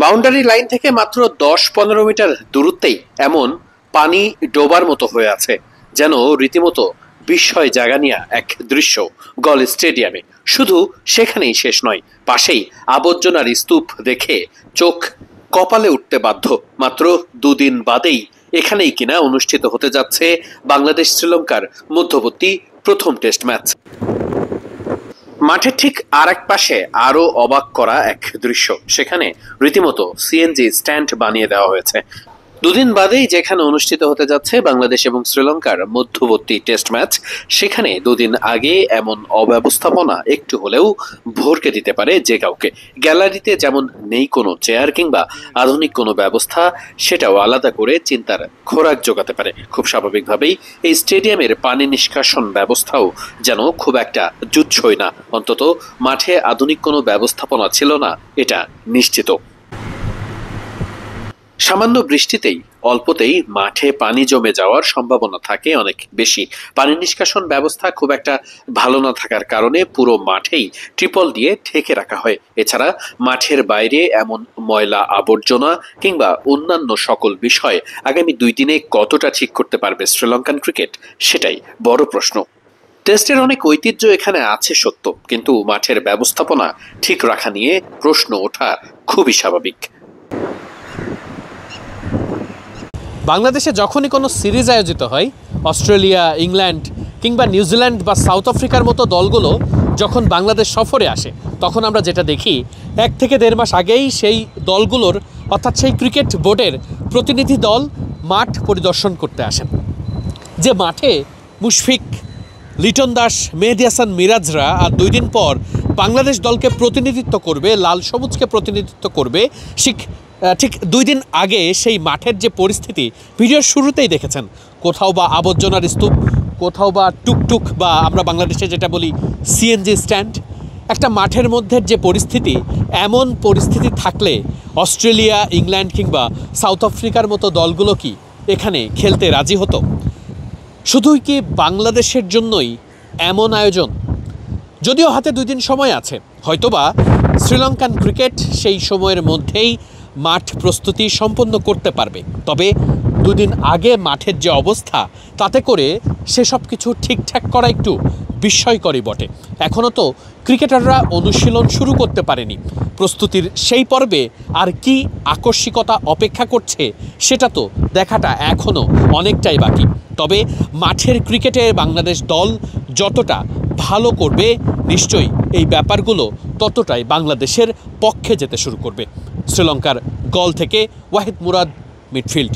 Boundary line থেকে মাত্র 10-15 metre দূরত্বেই এমন পানি ডোবার মতো হয়ে আছে, যেন রীতিমতো বিস্ময় জাগানিয়া এক দৃশ্য গল স্টেডিয়ামে। শুধু সেখানেই শেষ নয়, পাশেই আবর্জনার স্তূপ দেখে চোখ কপালে উঠতে বাধ্য। মাত্র দুদিন বাদেই এখানেই কিনা অনুষ্ঠিত হতে যাচ্ছে বাংলাদেশ শ্রীলঙ্কার মধ্যবর্তী প্রথম টেস্ট ম্যাচ। মাঠের ঠিক আর এক পাশে আরো অবাক করা এক দৃশ্য, সেখানে রীতিমতো সিএনজি স্ট্যান্ড বানিয়ে দেওয়া হয়েছে। দুদিন বাদেই যেখানে অনুষ্ঠিত হতে যাচ্ছে বাংলাদেশ এবং শ্রীলঙ্কার মধ্যবর্তী টেস্ট ম্যাচ, সেখানে দুদিন আগে এমন অব্যবস্থাপনা একটু হলেও ভরকে দিতে পারে যে কাউকে। গ্যালারিতে যেমন নেই কোনো চেয়ার কিংবা আধুনিক কোনো ব্যবস্থা, সেটাও আলাদা করে চিন্তার খোরাক জোগাতে পারে। খুব স্বাভাবিকভাবেই এই স্টেডিয়ামের পানি নিষ্কাশন ব্যবস্থাও যেন খুব একটা জুৎসই না। অন্তত মাঠে আধুনিক কোনো ব্যবস্থাপনা ছিল না, এটা নিশ্চিত। সামান্য বৃষ্টিতেই অল্পতেই মাঠে পানি জমে যাওয়ার সম্ভাবনা থাকে অনেক বেশি। পানি নিষ্কাশন ব্যবস্থা খুব একটা ভালো না থাকার কারণে পুরো মাঠেই ট্রিপল দিয়ে ঢেকে রাখা হয়। এছাড়া মাঠের বাইরে এমন ময়লা আবর্জনা কিংবা অন্যান্য সকল বিষয় আগামী 2 দিনে কতটা ঠিক করতে পারবে শ্রীলঙ্কান ক্রিকেট, সেটাই বড় প্রশ্ন। টেস্টের অনেক ঐতিহ্য এখানে আছে সত্য, কিন্তু মাঠের ব্যবস্থাপনা ঠিক রাখা নিয়ে প্রশ্ন ওঠা খুবই স্বাভাবিক। বাংলাদেশে যখনই কোনো সিরিজ আয়োজিত হয়, অস্ট্রেলিয়া, ইংল্যান্ড কিংবা নিউজিল্যান্ড বা সাউথ আফ্রিকার মতো দলগুলো যখন বাংলাদেশ সফরে আসে, তখন আমরা যেটা দেখি 1 থেকে 1.5 মাস আগেই সেই দলগুলোর অর্থাৎ সেই ক্রিকেট বোর্ডের প্রতিনিধি দল মাঠ পরিদর্শন করতে আসেন। যে মাঠে মুশফিক, লিটন দাস, মেহেদী হাসান মিরাজরা আর 2 দিন পর বাংলাদেশ দলকে প্রতিনিধিত্ব করবে, লাল সবুজকে প্রতিনিধিত্ব করবে, ঠিক 2 দিন আগে সেই মাঠের যে পরিস্থিতি ভিডিওর শুরুতেই দেখেছেন। কোথাও বা আবর্জনার স্তূপ, কোথাও বা টুকটুক বা আমরা বাংলাদেশে যেটা বলি সিএনজি স্ট্যান্ড। একটা মাঠের মধ্যে যে পরিস্থিতি, এমন পরিস্থিতি থাকলে অস্ট্রেলিয়া, ইংল্যান্ড কিংবা সাউথ আফ্রিকার মতো দলগুলো কি এখানে খেলতে রাজি হতো? শুধুই কি বাংলাদেশের জন্যই এমন আয়োজন? যদিও হাতে 2 দিন সময় আছে, হয়তোবা শ্রীলঙ্কান ক্রিকেট সেই সময়ের মধ্যেই মাঠ প্রস্তুতি সম্পন্ন করতে পারবে। তবে 2 দিন আগে মাঠের যে অবস্থা, তাতে করে সেসব কিছু ঠিকঠাক করা একটু বিস্ময়করই বটে। এখনও তো ক্রিকেটাররা অনুশীলন শুরু করতে পারেনি। প্রস্তুতির সেই পর্বে আর কি আকস্মিকতা অপেক্ষা করছে, সেটা তো দেখাটা এখনও অনেকটাই বাকি। তবে মাঠের ক্রিকেটে বাংলাদেশ দল যতটা ভালো করবে, নিশ্চয়ই এই ব্যাপারগুলো ততটাই বাংলাদেশের পক্ষে যেতে শুরু করবে। শ্রীলঙ্কার গল থেকে ওয়াহিদ মুরাদ, মিডফিল্ড।